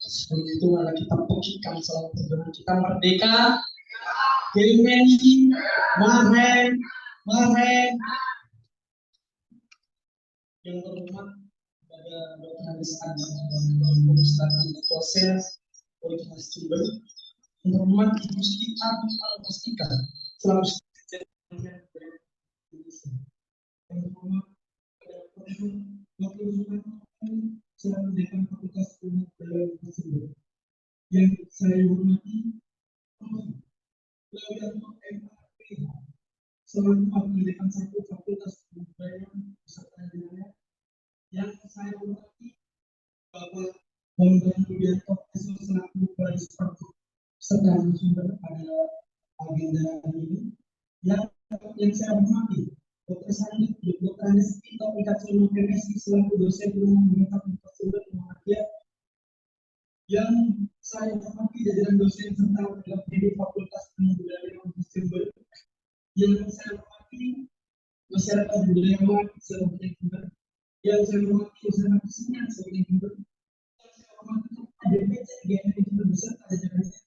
Sebelum itu mari kita pujikan selalu berdoa kita merdeka. Gemeni, Mahen, Mahen. Yang terhormat pada Dr. Haris Adam dan Ustaz Proses Politik Jember. Yang terhormat Ibu Siti Agung Almustika selalu yang terhormat pada Wakil Sultan selalu Dekan Fakultas Ilmu Budaya Jember. Yang saya hormati Laudato MAPH selaku pendidikan satu Fakultas Budaya beserta jajarannya. Yang saya hormati Bapak Bambang Rudianto selaku Baris serta sumber pada agenda ini. Yang saya hormati Dr. Sandi, Dr. Anes Tito, Ikasono PMSI selaku dosen ilmu Fakultas Sumber Muhammadiyah. Yang saya hormati jajaran dosen serta pendidik pendidik Fakultas Ilmu Budaya Jember. Yang saya hormati masyarakat budayawan sebagai Jember. Yang saya hormati masyarakat kesenian sebagai Jember. Yang saya hormati ADPC GMI Jember beserta jajarannya.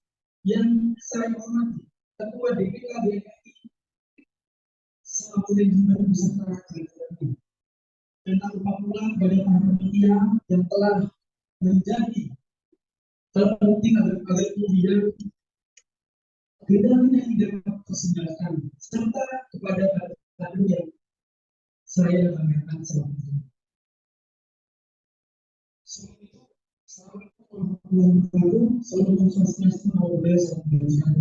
Yang saya hormati Ketua DPK GMI selaku Jember beserta jajarannya. Dan tak lupa pula pada para panitia yang telah menjadi terpenting agar kemudian agenda yang dapat diselenggarakan serta kepada kader yang saya banggakan selama ini. Selain itu, Assalamualaikum warahmatullahi wabarakatuh. Salam swastiastu, namo buddhaya, salam kebajikan.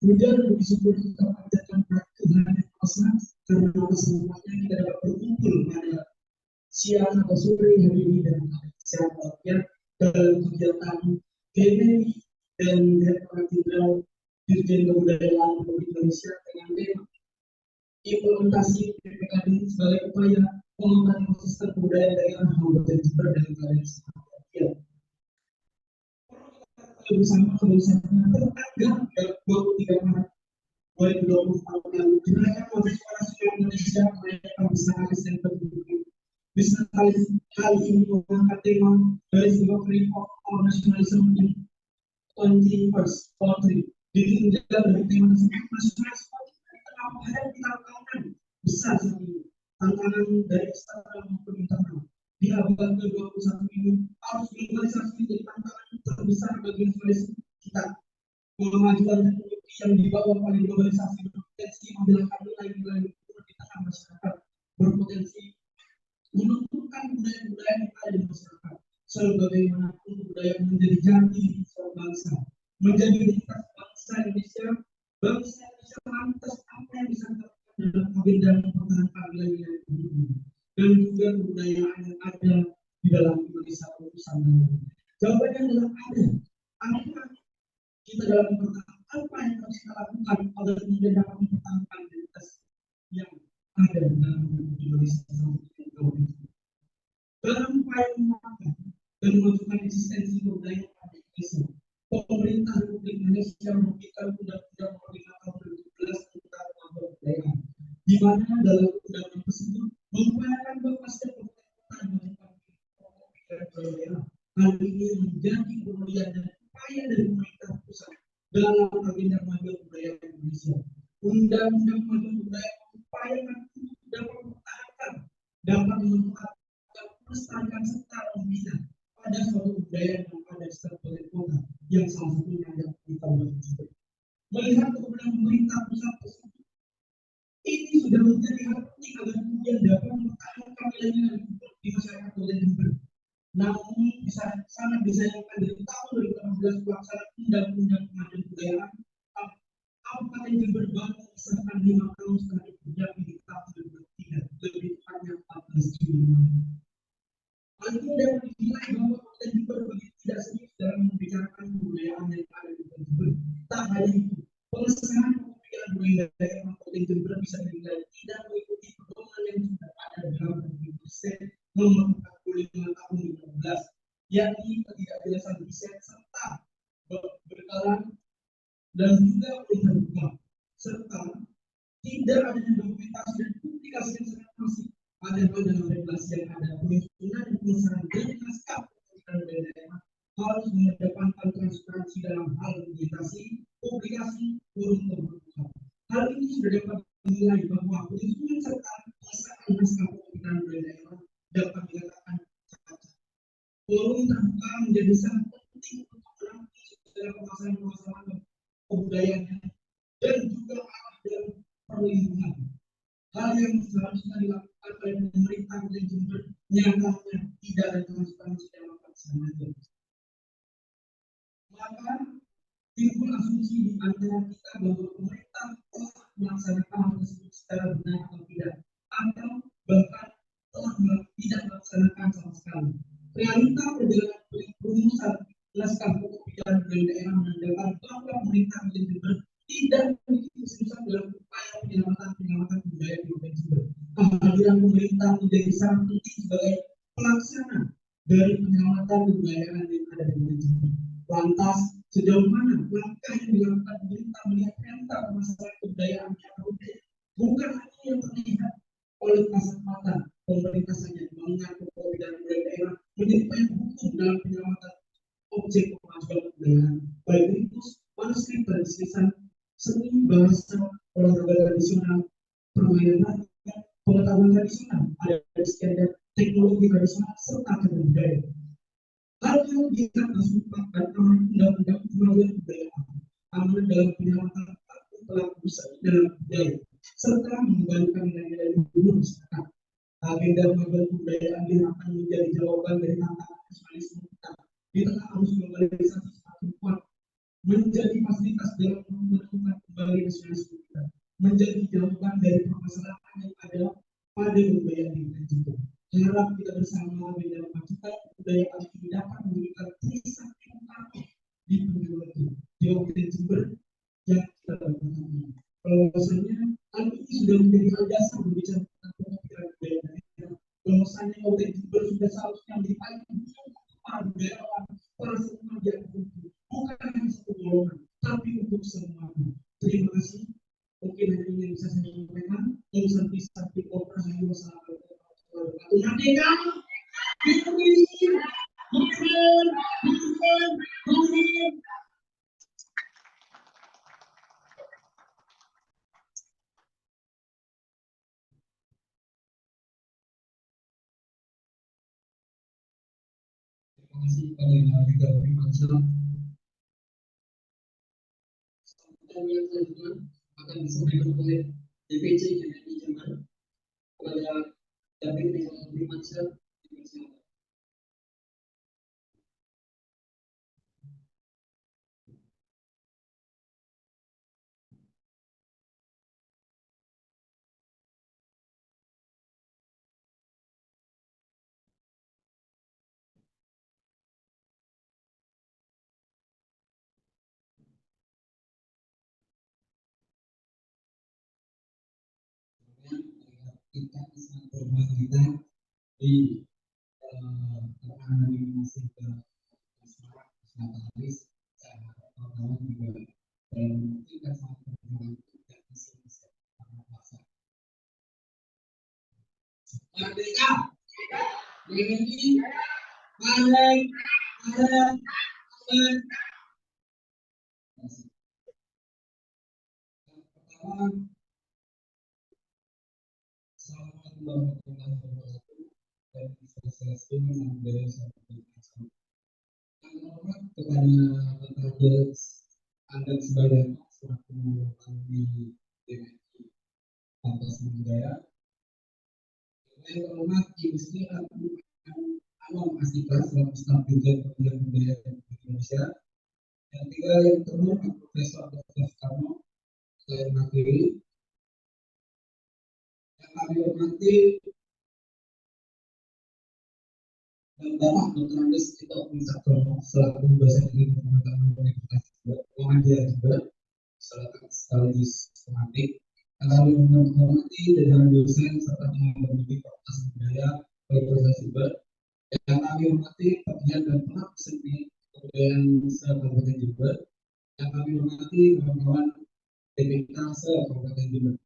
Kemudian bersyukur kita panjatkan Tuhan yang kuasa karena kesempatannya kita dapat berkumpul pada siang atau sore hari ini dan sehat walafiat dalam kegiatan GMI dan Direktorat Jenderal Dirjen Kebudayaan Republik Indonesia dengan tema implementasi PPKD sebagai upaya pengembangan ekosistem kebudayaan daerah Kabupaten Jember dan wilayah sekitar. Bersama kebesarannya tertanggal 23 Maret 2020 tahun lalu Gerakan Mahasiswa Nasional Indonesia merayakan besar Desember bisa kali ini mengangkat tema dari Delivery of Our Nationalism in 21st Century. Ditunjukkan dari tema tersebut nasionalisme tengah menghadapi tantangan besar saat ini, tantangan dari eksternal maupun internal. Di abad ke-21 ini, arus globalisasi menjadi tantangan terbesar bagi nasionalisme kita. Kemajuan teknologi yang dibawa oleh globalisasi berpotensi menghilangkan nilai-nilai luhur di tengah masyarakat, berpotensi menentukan budaya-budaya yang ada di masyarakat. Sebagaimanapun budaya menjadi jati seorang bangsa, menjadi identitas bangsa Indonesia lantas apa yang bisa dilakukan dalam agenda mempertahankan nilai-nilai ini dan juga kebudayaan yang ada di dalam Indonesia Nusantara. Jawabannya adalah ada. Apakah kita dalam mempertahankan apa yang harus kita lakukan agar kemudian dapat mempertahankan identitas yang ada di dalam Indonesia dalam upaya memakan dan memajukan eksistensi kebudayaan Indonesia. Pemerintah Republik Indonesia menerbitkan Undang-Undang Nomor 5 Tahun 2017 tentang kemampuan kebudayaan, di mana dalam undang-undang tersebut mengupayakan bahwa setiap kota melakukan kebudayaan. Hal ini menjadi kemudian dan upaya dari pemerintah pusat dalam agenda kemajuan budaya Indonesia. Undang-Undang kemajuan budaya mengupayakan untuk dapat mempertahankan, dapat memanfaatkan, melestarikan serta membina pada suatu budaya yang ada di setiap kota yang salah satunya ada di Kabupaten Jember. Melihat kemudian pemerintah pusat tersebut, ini sudah menjadi hal penting agar kemudian dapat mempertahankan nilai-nilai di masyarakat Kabupaten Jember. Namun bisa sangat disayangkan dari tahun 2016 pelaksanaan Undang-Undang Kemajuan Budaya Kabupaten Jember baru mengesahkan 5 tahun setelah diperjaki di tahun 2003, lebih tepatnya 14 Juni. Hal ini dapat dinilai bahwa Kabupaten Jember begitu tidak serius dalam membicarakan kebudayaan yang ada di Kabupaten Jember. Tak hanya itu, pengesahan pemilihan budaya daerah Kabupaten Jember bisa dinilai tidak mengikuti pedoman yang sudah ada dalam Persen Nomor 45 Tahun 2015, yakni ketidakjelasan riset serta berkala dan juga terbuka, serta tidak adanya dokumentasi dan publikasi yang sangat masif. Padahal dalam regulasi yang ada, penyusunan dan pengesahan dari naskah pemilihan daerah harus mengedepankan transparansi dalam hal publikasi, forum terbuka. Hal ini sudah dapat dinilai bahwa perhitungan serta pengesahan naskah pemerintahan daerah dapat dikatakan cacat. Forum terbuka menjadi sangat penting untuk menampung segala permasalahan-permasalahan kebudayaan dan juga arah dan perlindungan. Hal yang seharusnya dilakukan oleh pemerintah dan Jember nyatanya tidak ada transparansi dalam pelaksanaan. Maka timbul asumsi di antara kita bahwa pemerintah telah melaksanakan hal tersebut secara benar atau tidak, atau bahkan telah tidak melaksanakan sama sekali. Realita perjalanan perumusan naskah pokok pikiran dari daerah menandakan bahwa pemerintah dan Jember tidak memiliki keseriusan dalam upaya penyelamatan budaya di Kabupaten Jember. Kehadiran pemerintah menjadi sangat penting sebagai pelaksana dari penyelamatan kebudayaan yang ada di Kabupaten Jember. Lantas, sejauh mana langkah yang dilakukan pemerintah melihat realita permasalahan kebudayaan yang ada? Bukan hanya yang terlihat oleh kasat mata pemerintah saja, mengingat pokok dan budaya daerah menjadi payung hukum dalam penyelamatan objek pemajuan kebudayaan, baik itu manuskrip dan tulisan seni, bahasa, olahraga tradisional, permainan rakyat, pengetahuan tradisional, ada standar teknologi tradisional serta budaya. Hal-hal yang merupakan amanat undang-undang kemajuan kebudayaan, amanat dalam penyelamatan pelaku usaha dalam budaya, serta mengembalikan nilai-nilai luhur masyarakat. Agenda kemajuan kebudayaan akan menjadi jawaban dari tantangan nasionalisme kita di tengah arus globalisasi semakin kuat, menjadi fasilitas dalam menemukan kembali nasionalisme kita, menjadi jawaban dari permasalahan yang ada pada kebudayaan di Jember. Harap kita bersama dalam memajukan kebudayaan ini dapat memberikan tulisan yang utama di penyeluruhan di Kabupaten Jember yang kita lakukan ini. Bahwasanya hal ini sudah menjadi hal dasar berbicara tentang pemikiran budaya daerah. Bahwasanya Kabupaten Jember sudah seharusnya menjadi paling penting para budayawan, para seniman yang bukan hanya satu golongan, tapi untuk semuanya. Terima kasih. Mungkin hanya ini yang bisa saya sampaikan. Urusan pisah di Rahayu. Wassalamualaikum warahmatullahi wabarakatuh. Terima kasih kepada Juga Primansyah. Sambutan yang selanjutnya akan disampaikan oleh DPC GMI Jember kepada David Rizal Primansyah. Kita sangat berhormat kita di tekanan ini masih ke masyarakat nasionalis dan kawan-kawan juga dan kita sangat berhormat kita bisa pasar. Merdeka, ini paling pertama. Assalamualaikum warahmatullahi wabarakatuh dan sosialisasi mengambil sampai kepada Bapak Dirks Anda sebagai selaku kami DMI Fakultas Budaya. Yang terhormat Industri Anom Astika selaku staf dirjen Pembelajaran Budaya Indonesia. Yang ketiga yang terhormat Profesor Dr. Karno Selain Materi. Yang kami hormati Bapak Dr. Andes Tito Winsaktono selaku dosen ilmu pengetahuan Universitas Muhammadiyah Jember sekaligus pematik. Yang kami menghormati jajaran dosen serta tenaga pendidik Fakultas Budaya Universitas Jember. Yang kami hormati pegiat dan pelaku seni kebudayaan se-Kabupaten Jember. Yang kami hormati kawan-kawan TPK se-Kabupaten Jember.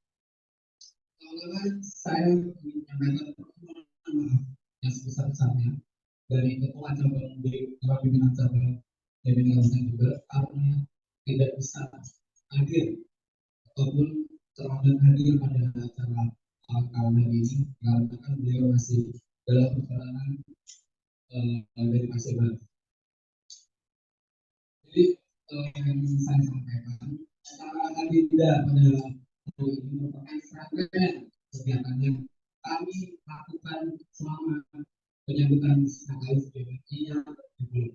Kawan-kawan, saya ingin menyampaikan permohonan maaf yang sebesar-besarnya dari ketua cabang di pimpinan cabang dari Lampung juga karena tidak bisa hadir ataupun terlambat hadir pada acara kawan ini karena kan beliau masih dalam perjalanan dari Paseban. Jadi yang ingin saya sampaikan acara agenda pada hari ini merupakan serangkaian kegiatan yang kami lakukan selama penyambutan Sekali BMI yang kedua.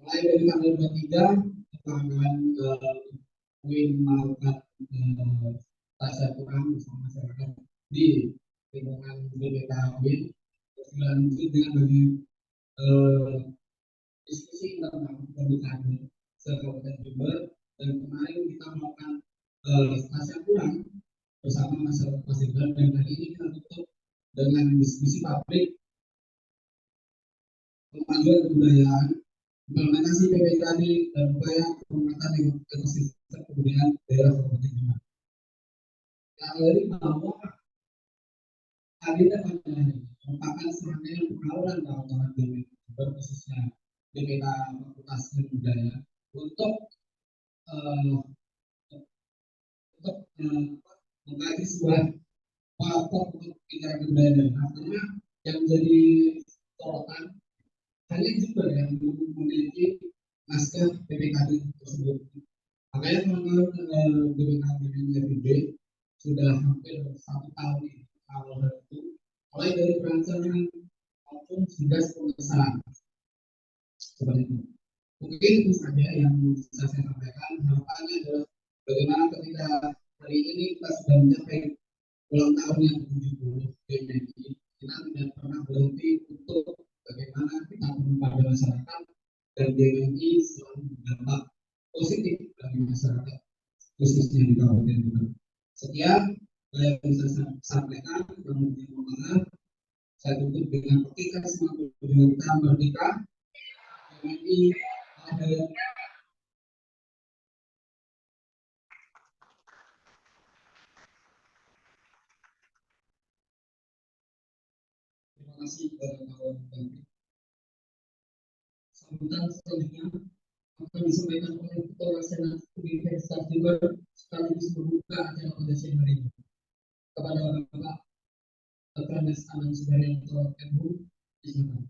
Mulai dari tanggal 23 pelanggan Win melakukan pasar kurang bersama masyarakat di lingkungan BPK Win, berlanjut dengan bagi diskusi tentang pembukaan Kabupaten Jember, dan kemarin kita melakukan pasar kurang bersama masyarakat Paseban, dan hari ini kita tutup dengan diskusi pabrik kemajuan kebudayaan, implementasi PPKD dan upaya penguatan ekosistem kebudayaan daerah Kabupaten Jember. Dari bahwa agenda pada hari ini merupakan serangkaian pergaulan kawan-kawan Jember, khususnya BPK Fakultas Budaya untuk mengkaji sebuah platform untuk bicara kebudayaan, karena yang menjadi sorotan hanya Jember yang belum memiliki naskah PPKD tersebut. Makanya teman-teman BPKD FIB sudah hampir 1 tahun ini awal itu, mulai dari perancangan maupun sudah pengesahan seperti itu. Mungkin itu saja yang bisa saya sampaikan. Harapannya adalah bagaimana ketika hari ini kita sudah mencapai ulang tahun yang ke-70 BMI, kita tidak pernah berhenti untuk bagaimana kita pada masyarakat, dan BMI selalu berdampak positif bagi masyarakat khususnya di Kabupaten Jember. Sekian saya bisa sampaikan, kemudian maaf saya tutup dengan petikan semangat perjuangan kita merdeka BMI ada. Terima kasih kepada kawan-kawan. Sambutan selanjutnya akan disampaikan oleh Ketua Senat Universitas Jember sekaligus membuka acara pada siang hari ini. Kepada Bapak Dr. Anand Sudaryanto MHU, silakan.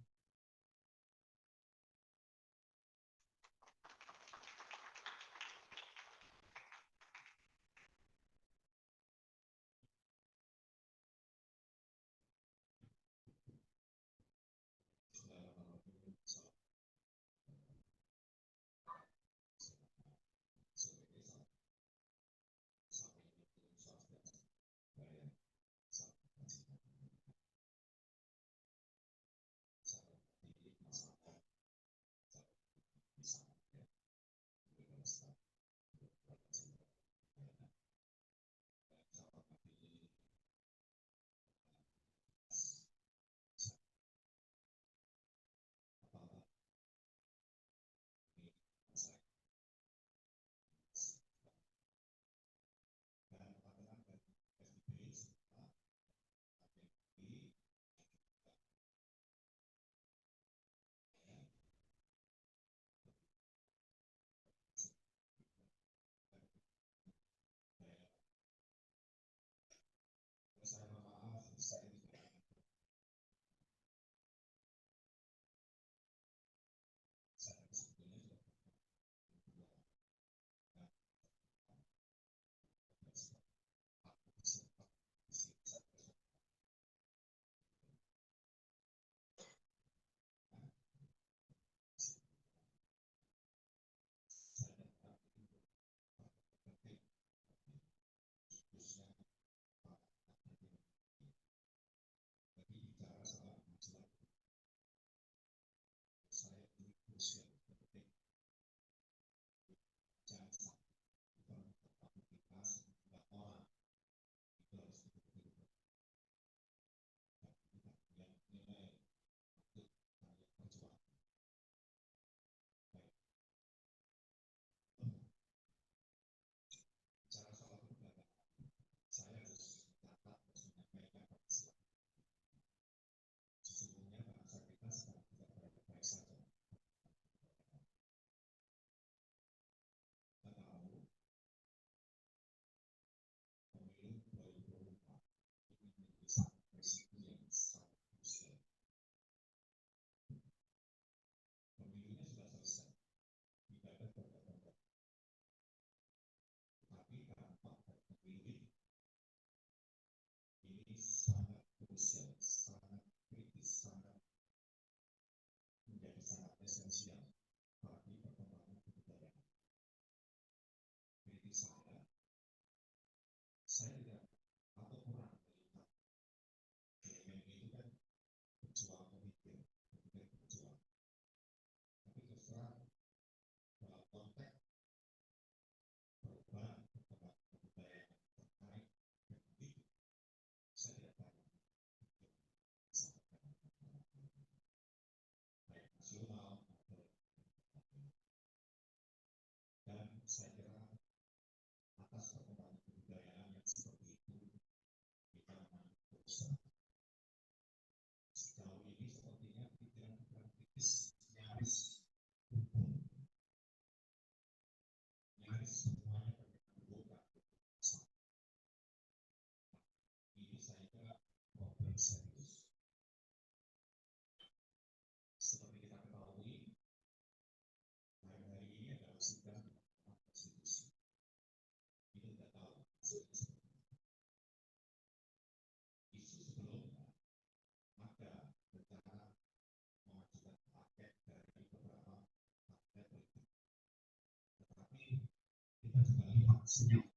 senyap.